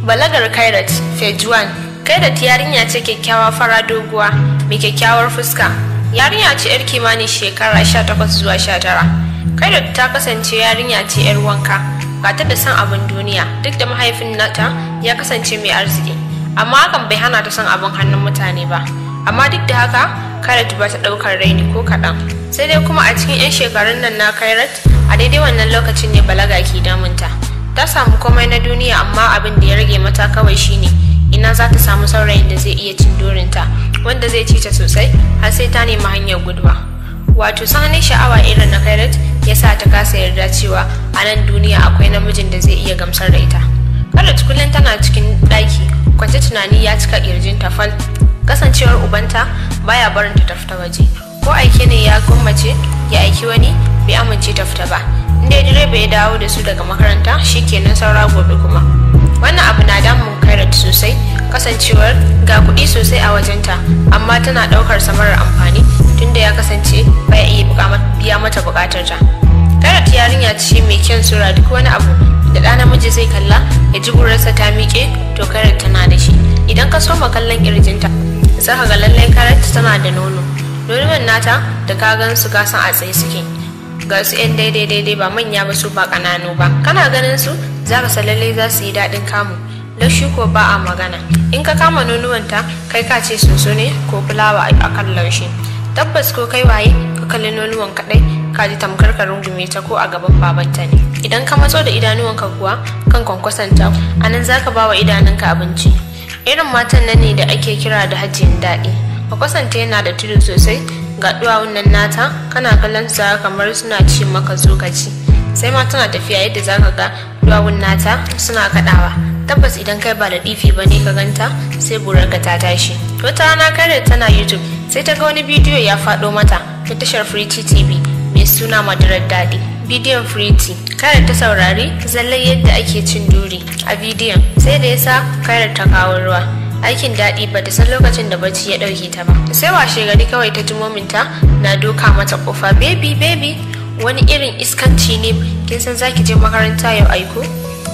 Balagar Kairat, Page 1. Kairat yarinya ce kyakkyawa fara doguwa, mai kyakkyawar fuska. Yarinya ce 'yar kimanin shekara 18 zuwa 19. Kairat ta kasance yarinya ce 'yar wanka, ga ta da son abin duniya, duk da mahaifin nata ya kasance mai arziki. Amma hakan bai hana ta son abin hannun mutane ba. Amma duk da haka, Kairat ba ta ɗaukar raini ko kaɗan. Sai dai kuma a cikin 'yan shekarun nan na Kairat, a daidai wannan lokacin ne balaga ke damunta. Ta samu komai na duniya amma abin da ya rage mata kawai shine ina za ta samu saurayin da zai iya cin dorinta, wanda zai ci ta sosai har sai ta nemi hanyar guduwa. Wato sananin sha'awa irin na Kairat ya sa ta kasa yarda cewa a nan duniya akwai namijin da zai iya gamsar da ita. Kairat kullum tana cikin ɗaki, kwance tunani ya cika ƙirjinta fal. Kasancewar ubanta baya barin ta fita waje. Ko aike ne ya gwammace ya aiki wani bai amince ta fita ba. Inda direba ya dawo da su daga makaranta shikenan saura gobe kuma. Wannan abu na damun Kairat sosai, kasancewar ga kuɗi sosai a wajenta amma tana ɗaukar samarar amfani tunda ya kasance baya iya biya mata buƙatar ta. Kairat yarinya ce mai kyan sura, duk wani abu da ɗa namiji zai kalla ya ji gurarsa ta miƙe to Kairat tana da shi. Idan ka soma kallon ƙirjinta za ka ga lallai Kairat tana da nono. Nonuwan nata da ka gan su ka san a tsaye suke. Ga su 'yan daidai ba manya ba su ba ƙananu ba. Kana ganin su za ka san lallai za su yi daɗin kamu. Laushi ko ba a magana. In ka kama nonuwanta kai ka ce soso ne ko fulawa a kan laushi. Tabbas ko kai waye ka kalli nonuwan kaɗai ka ji tamkar ka rungume ta ko a gaban babanta ne. Idan ka matso da idanuwanka kuwa kan kwankwasanta a nan za ka ba wa idanunka abinci. Irin matan nan ne da ake kira da hajiyin daɗi. Kwakwasanta yana da tudu sosai, ga duwawun nan nata kana kallon sa kamar suna ci maka zokaci. Sai ma tana tafiya yadda zaka ga duwawun nata suna kadawa. Tabbas idan kai ba da difi bane ka ganta sai burarka ta tashi. Wata rana Kairat tana YouTube sai ta ga wani bidiyo ya faɗo mata ta tashar Freety TV mai suna Madarar Daɗi. Bidiyon Freety, Kairat ta saurari zallan yadda ake cin duri a bidiyon, sai da yasa Kairat ta kawo ruwa. Aikin daɗi ba ta san lokacin da bacci ya ɗauke ta ba. Sai washe gari kawai ta ji mominta na doka mata kofa, baby wani irin iskanci ne, kin san zaki je makaranta yau aiko?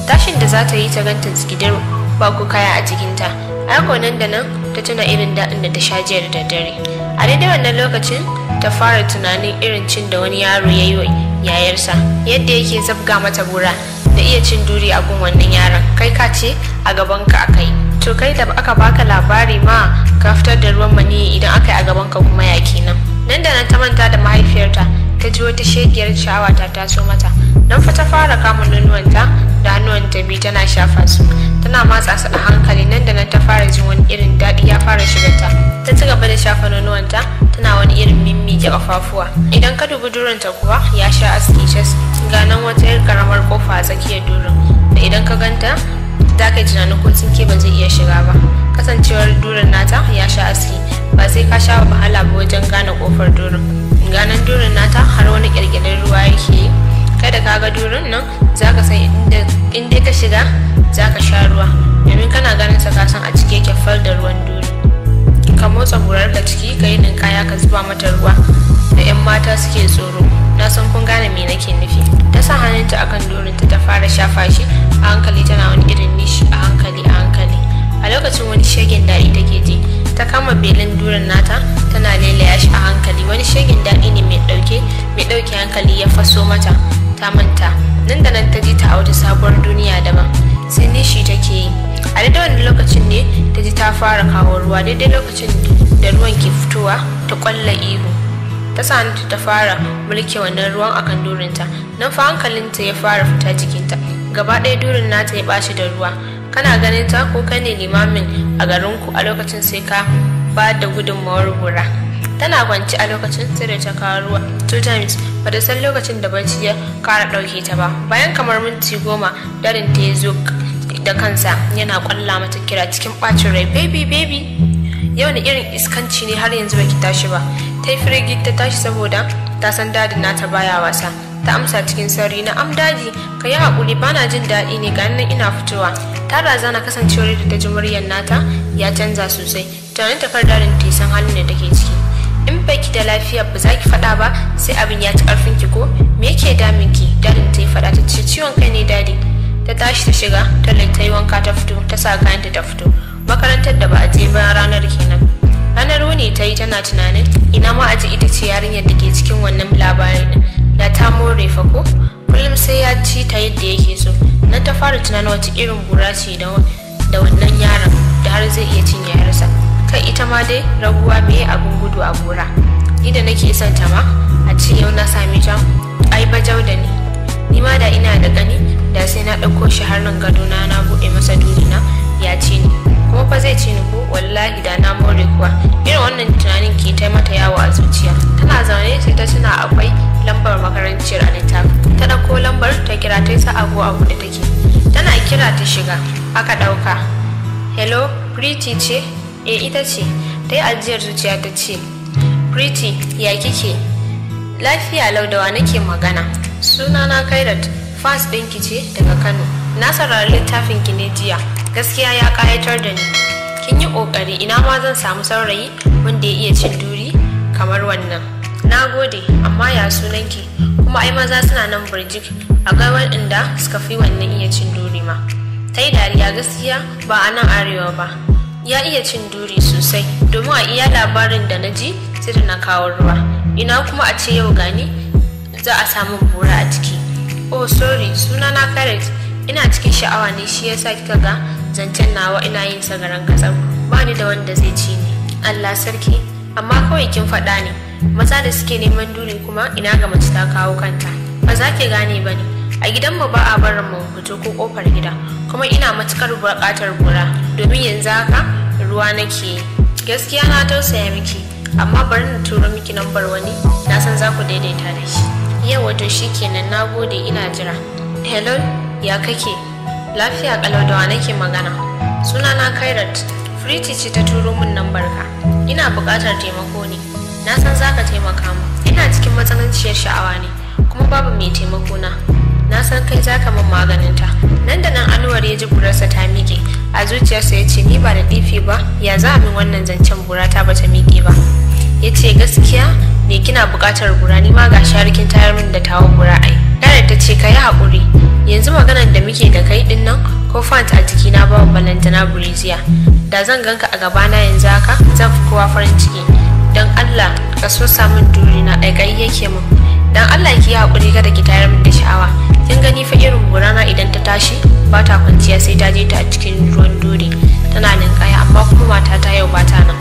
Tashin da za ta yi ta ganta zigidar ba ko kaya a jikinta. Aiko nan da nan ta tuna irin daɗin da ta sha jiya da daddare. A daidai wannan lokacin ta fara tunanin irin cin da wani yaro ya yi wa yayarsa, yadda yake zabga mata bura da iya cin duri a gun wannan yaron, kai ka ce a gabanka aka yi. To kai da aka baka labari ma ka fitar da ruwan maniyi idan aka yi a gabanka kuma ya kenan. Nan da nan ta manta da mahaifiyarta, ta ji wata shegiyar sha'awa ta taso mata. Nan fa ta fara kama nonuwanta da hannuwanta biyu tana shafa su, tana matsa su a hankali. Nan da nan ta fara jin wani irin daɗi ya fara shigarta. Ta ci gaba da shafa nonuwanta tana wani irin mimmike kafafuwa. Idan ka dubi durinta kuwa ya sha aski cas, ga nan wata yar karamar kofa a tsakiyar durin da idan ka ganta za ka yi tunanin ko tsinke ba zai iya shiga ba. Kasancewar durin nata ya sha aski ba sai ka sha wahala ba wajen gane kofar durin. Ganan durin nata har wani kirkirar ruwa yake yi. Kai da kaga durin nan za ka san inda ka shiga za ka sha ruwa, domin kana ganin sa kasan a ciki yake fal da ruwan duri. Ka motsa burar ka ciki ka yi ninkaya ka zuba mata ruwa da 'yan mata suke tsoro. Na san kun gane me nake nufi. Ta sa hannunta akan durinta ta fara shafa shi a hankali, tana wani irin nishi a hankali. A lokacin wani shegen daɗi take ji. Ta kama belin durin nata tana lelaya shi a hankali. Wani shegen daɗi ne mai ɗauke hankali ya faso mata, ta manta. Nan da nan ta ji ta a wata sabuwar duniya daban, sai nishi take yi. A daidai wani lokacin ne ta ji ta fara kawo ruwa, daidai lokacin da ruwan ke fitowa ta kwalla ihu. Ta sani ta fara mulke wannan ruwan akan durinta. Nan fa hankalinta ya fara fita jikinta, gaba ɗaya durin nata ya ɓaci da ruwa. Kana ganin ta ko kai ne limamin a garinku a lokacin sai ka ba da gudunmawar gura. Tana kwanci a lokacin sai da ta kawo ruwa 2 times, ba ta san lokacin da bacci ya kara ɗauke ta ba. Bayan kamar minti 10 darin ta ya zo da kansa yana kwalla mata kira cikin ɓacin rai, baby yau ne irin iskanci ne har yanzu baki tashi ba. Ta yi firgit ta tashi saboda ta san dadin nata baya wasa. Ta amsa cikin sauri, na daji ka yi haƙuri, bana jin daɗi ne ga nan ina fitowa. Ta razana kasancewar da ta ji muryar nata ya canza sosai, tunanin takar dadin ta san halin da take ciki. In baki da lafiya ba za ki faɗa ba sai abin ya ci ƙarfin ki ko me yake damin ki? Dadin ta yi faɗa ta ce ciwon kai ne dadi. Ta tashi ta shiga ta yi wanka ta fito. ta sa kayanta ta fito makarantar da ba a je ba ranar kenan. Ranar wuni ta yi tana tunanin ina ma aji ita ce yarinyar da ke cikin wannan labarin din da ta more fa ko kullum sai ya ci ta yadda yake so. Nan ta fara tunanin wata irin bura ce da wannan yaron da har zai iya cinye yarsa. Kai ita ma dai raguwa me abun gudu a bura. Ni da nake son ta ma a ce yau na same ta ai bajau da ni ma da ina da gani da sai na ɗauko shi har nan gadona na buɗe masa durina ya ce ni kuma fa zai ce ni ko wallahi da na more kuwa. Irin wannan tunanin ke ta mata yawo a zuciya. Tana zaune sai ta tuna akwai lambar makaranciyar a littafi. Ta ɗauko lambar ta kira ta yi abu da take. Tana kira ta shiga aka ɗauka. Hello Pretty ce? Ita ce. Ta yi ajiyar zuciya ta ce Pretty ya kike? Lafiya lau da wa nake magana? Sunana Kairat, fans ɗinki ce daga Kano. Na saurari littafin ki ne jiya. Gaskiya ya ƙayatar da ni. Kin yi ƙoƙari, ina ma zan samu saurayi wanda ya iya cin duri kamar wannan. Na gode, amma ya sunanki? Kuma ai maza suna nan burjik a ga waɗanda suka fi wannan iya cin duri ma. Ta yi dariya gaskiya ba a nan arewa ba. Ya iya cin duri sosai domin a iya labarin da na ji sai da na kawo ruwa. Ina kuma a ce yau gani za a samu bura a ciki. Oh sorry, sunana Kairat. Ina cikin sha'awa ne shi yasa kika ga zancen nawa ina yin sagaran kasar. Ba ni da wanda zai ci ni. Allah sarki, amma kawai kin faɗa ne. Maza da suke neman duri kuma ina ga mace ta kawo kanta. Ba za ki gane ba ne. A gidanmu ba a barin mu fito ko kofar gida. Kuma ina matukar buƙatar bura domin yanzu haka ruwa nake yi. Gaskiya na tausaya miki, amma bari na turo miki lambar wani na san za ku daidaita da shi. Yau wato shikenan, na gode, ina jira. Hello, ya kake? Lafiya kalau da wa nake magana? Sunana Kairat. Pretty ce ta turo min lambar ka. Ina buƙatar taimako ne. Na san za ka taimaka mu. Ina cikin matsananciyar sha'awa ne, kuma babu mai taimako na. Na san kai za ka min maganinta. Nan da nan Anwar ya ji burarsa ta miƙe. A zuciyarsa ya ce ni ba da ɗifi ba, ya za min wannan zancen burata ba ta miƙe ba. Ya ce gaskiya ne kina buƙatar bura, ni ma ga sharikin tayar min da tawo bura ai. Kairat ta ce ka yi haƙuri. Yanzu maganar da muke da kai ɗin nan ko fant a jikina ba balantana buriziya. Da zan ganka a gabana yanzu haka zan fi kowa farin ciki. Don Allah ka so samun duri na ƙaiƙayi yake min. Dan Allah ki yi haƙuri kada ki tayar min da sha'awa. Kin gani fa irin burana idan ta tashi ba ta kwanciya sai ta je ta a cikin ruwan duri. Tana ninkaya amma kuma matata yau ba ta nan.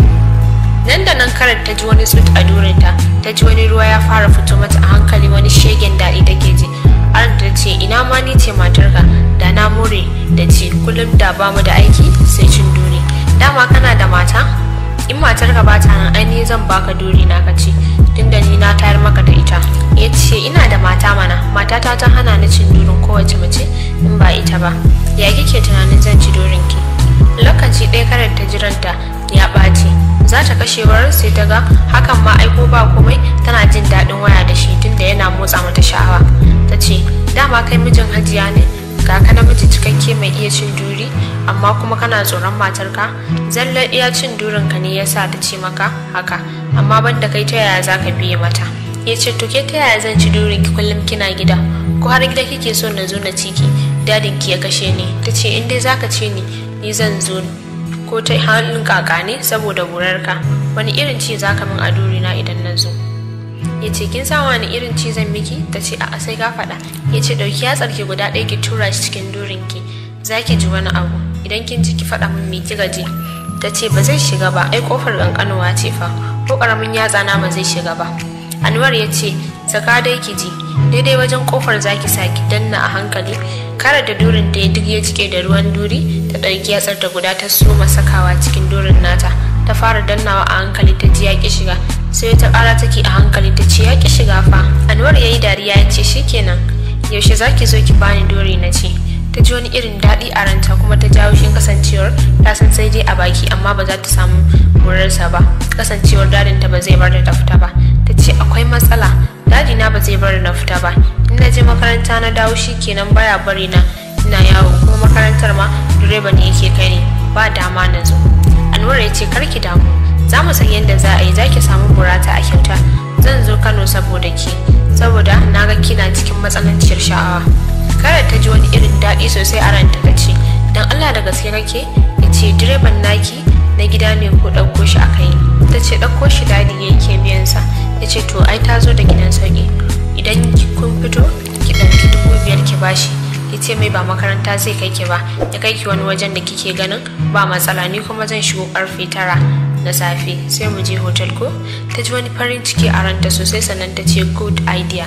Nan da nan Kairat ta ji wani tsut a durinta, ta ji wani ruwa ya fara fito mata a hankali, wani shegen daɗi take ji. Har ta ce ina ma ni ce matarka da na more da ce kullum da ba mu da aiki sai cin duri. Dama kana da mata? In matarka ba ta nan ai zan baka duri na ka ce tunda ni na tayar maka da ita. Ya ce ina da mata mana, matata ta hana ni cin durin kowace mace in ba ita ba. Ya kike tunanin zan ci durin ki? Lokaci ɗaya Kairat ta jiranta ya ɓaci. Za ta kashewar sai ta ga hakan ma aiko ba komai, tana jin daɗin waya da shi tunda yana motsa mata sha'awa. Ta ce dama kai mijin Hajiya ne, ga ka namiji cikakke mai iya cin duri amma kuma kana tsoron matarka. Zallar iya cin durinka ne yasa ta ce maka haka, amma banda kai ta yaya za ka biye mata? Ya ce to ke ta yaya zan ci durinki kullum kina gida, ko har gida kike so na zo na ciki dadinki ya kashe ni? Ta ce in dai zaka ce ni zan zo ko ta hannun kaka ne saboda burarka. Wani irin ci zaka min a durina idan na zo? Ya ce kin san wani irin ci zan miki? Ta ce a'a sai ka faɗa. Ya ce ɗauki yatsarki guda ɗaya ki tura shi cikin durinki, za ki ji wani abu. Idan kin ji ki faɗa min me kika ji. Ta ce ba zai shiga ba, ai kofar ƙanƙanuwa ce fa, ko ƙaramin yatsa na ba zai shiga ba. Anwar ya ce saka dai ki ji, daidai wajen kofar zaki saki danna a hankali. Kairat da durin da ya duk ya jike da ruwan duri, ta ɗauki yatsar ta guda ta soma sakawa cikin durin nata. Ta fara dannawa a hankali ta ji ya ki shiga, sai ta ƙara take a hankali ta ce ya ki shiga fa. Anwar ya yi dariya ya ce shikenan yaushe zaki zo ki bani duri na ce. Ta ji wani irin daɗi a ranta kuma ta jawo shi kasancewar ta san sai dai a baki amma ba za ta samu burarsa ba, kasancewar dadinta ba zai bar ta fita ba. Ta ce akwai matsala, dadina ba zai bar na fita ba, in na je makaranta na dawo shi kenan baya bari na ina yawo, kuma makarantar ma direba ne yake kai ni, ba dama na zo. Anwar ya ce karki damu, za mu san yadda za a yi, za ki samu burata a kyauta. Zan zo Kano saboda ki, saboda na ga kina cikin matsananciyar sha'awa. Kairat ta ji wani irin daɗi sosai a ranta ta ce dan Allah da gaske kake? Ya ce direban naki na gida ne ko ɗauko shi aka yi? Ta ce ɗauko shi dadi yake biyan sa. Ya ce to ai ta zo da gidan sauki, idan kun fito ki ɗauki 5,000 ki bashi. Ya ce mai ba makaranta zai kai ki ba, ya kai ki wani wajen da kike ganin ba matsala, ni kuma zan shigo karfe 9 na safe sai mu je hotel ko? Ta ji wani farin ciki a ranta sosai sannan ta ce good idea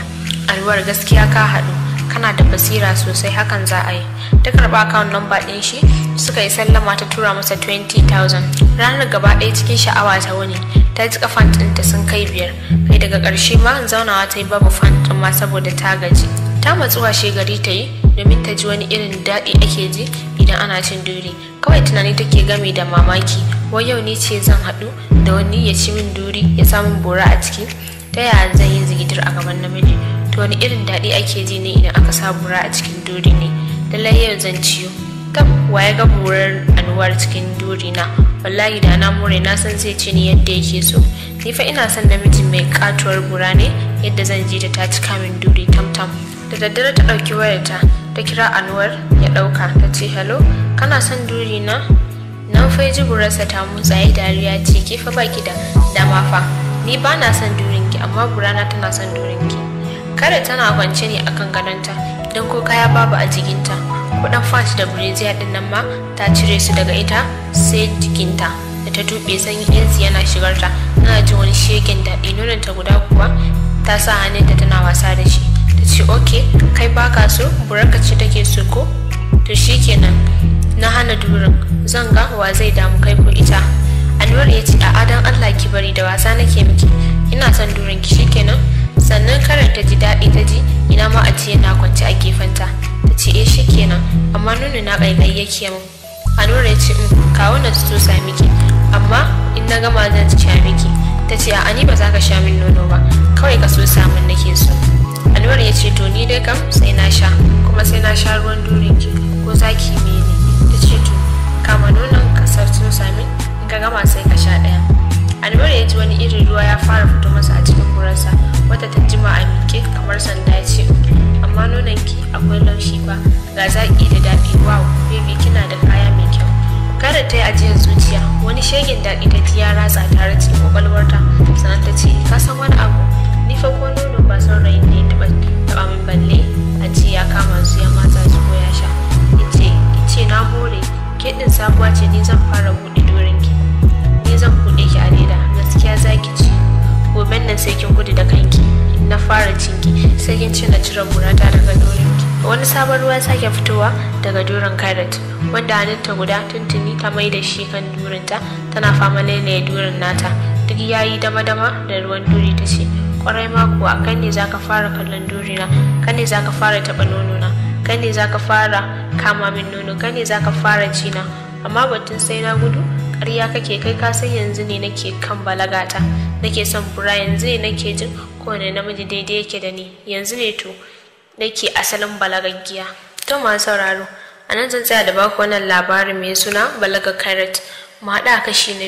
Anwar, gaskiya ka haɗu, kana da basira sosai, hakan za a yi. Ta karɓa account number ɗin shi, suka yi sallama, ta tura masa 20,000. Ranar gaba ɗaya cikin sha'awa ta wuni, ta ji kafan ɗinta sun kai 5, kai daga ƙarshe ma zaunawa ta yi babu fan ɗin ma saboda ta gaji. Ta matsuwa shegari ta yi domin ta ji wani irin daɗi ake ji idan ana cin duri. Kawai tunani take game da mamaki, wai yau ni ce zan haɗu da wani ya ci min duri ya samun bora a ciki? Ta yaya zan yi zigidir a gaban namiji? To wani irin daɗi ake ji ne idan aka sa bora a cikin duri ne? Lallai yau zan ciyo. Tab, waye ga burar Anwar cikin duri na? Wallahi da na more na san zai ci ni yadda yake so. Ni fa ina son namiji mai katuwar bura ne yadda zan ji da ta cika min duri tam-tam. Da daddare ta ɗauki wayarta ta kira Anwar ya ɗauka, ta ce hello, kana son duri na? Nan fa ji burarsa ta motsa ya dariya ce ke fa baki da dama fa. Ni ba na son durinki amma burana tana son durinki. Kada tana kwance ne akan gadonta don ko kaya babu a jikinta. Kuɗin fat da brazier ɗin nan ma ta cire su daga ita sai jikinta. Da ta tuɓe sanyi AC yana shigarta, tana jin wani shegen daɗi, nononta guda kuwa ta sa hannunta tana wasa da shi. Ta ce okay, kai baka so, burarka ce take so ko? To shikenan, na hana durin, zan ga wa zai damu kai ko ita. Anwar ya ce a'a dan Allah ki bari, da wasa nake miki, ina son durin ki shikenan. Sannan karar ta ji daɗi ta ji ina ma a ce yana kwance a gefenta. Ta ce shikenan, amma nono na ƙaiƙayi yake min. Anwar ya ce kawo na tsotsa miki, amma in na gama zan sha miki. Ta ce a'a ni ba za ka sha min nono ba, kawai ka so samun nake so. Anwar ya ce to ni dai kam sai na sha, kuma sai na sha ruwan durin ki ko zaki mene? Ta ce to kama nonon ka tsotsa min, in ka gama sai ka sha ɗaya. Anwar ya ji wani irin ruwa ya fara fito masa a cikin burarsa, wata ta jima a miƙe kamar sanda ya ce amma nononki akwai laushi fa, ga zaƙi da daɗi, wow baby kina da kaya mai kyau. Kada ta yi ajiyar zuciya, wani shegen daɗi ta ji ya ratsa tare cikin kwakwalwarta, sannan ta ce ka san wani abu, ni fa ko nono ba saurayin ne taɓa min balle a ce ya kama su ya matsa su ko ya sha. Ice na more, ke ɗin sabuwa ce, ni zan fara buɗe dorinki, ni zan buɗe ki a leda, gaskiya za ki ci. Goben nan sai kin gudu da kanki, na fara cinki sai kin ci na cire burata daga dorinki. Wani sabon ruwa sake fitowa daga doron Kairat, wanda hannunta guda tuntuni ta mai da shi kan durinta, tana fama lailaye durin nata. Duk yayi dama-dama da ruwan duri. Ta ce kwarai ma kuwa, kai ne zaka fara kallon durina, kai ne zaka fara taɓa nonona, kai ne zaka fara kama min nono, kai ne zaka fara cina, amma batun sai na gudu ƙarya kake, kai ka san yanzu ne nake kan balagata, nake son bura, yanzu ne nake jin kowane namiji daidai yake da ni, yanzu ne to nake asalin balagaggiya. To masu sauraro, a nan zan tsaya da baku wannan labarin mai suna Balagar Kairat. Mu haɗa kashi na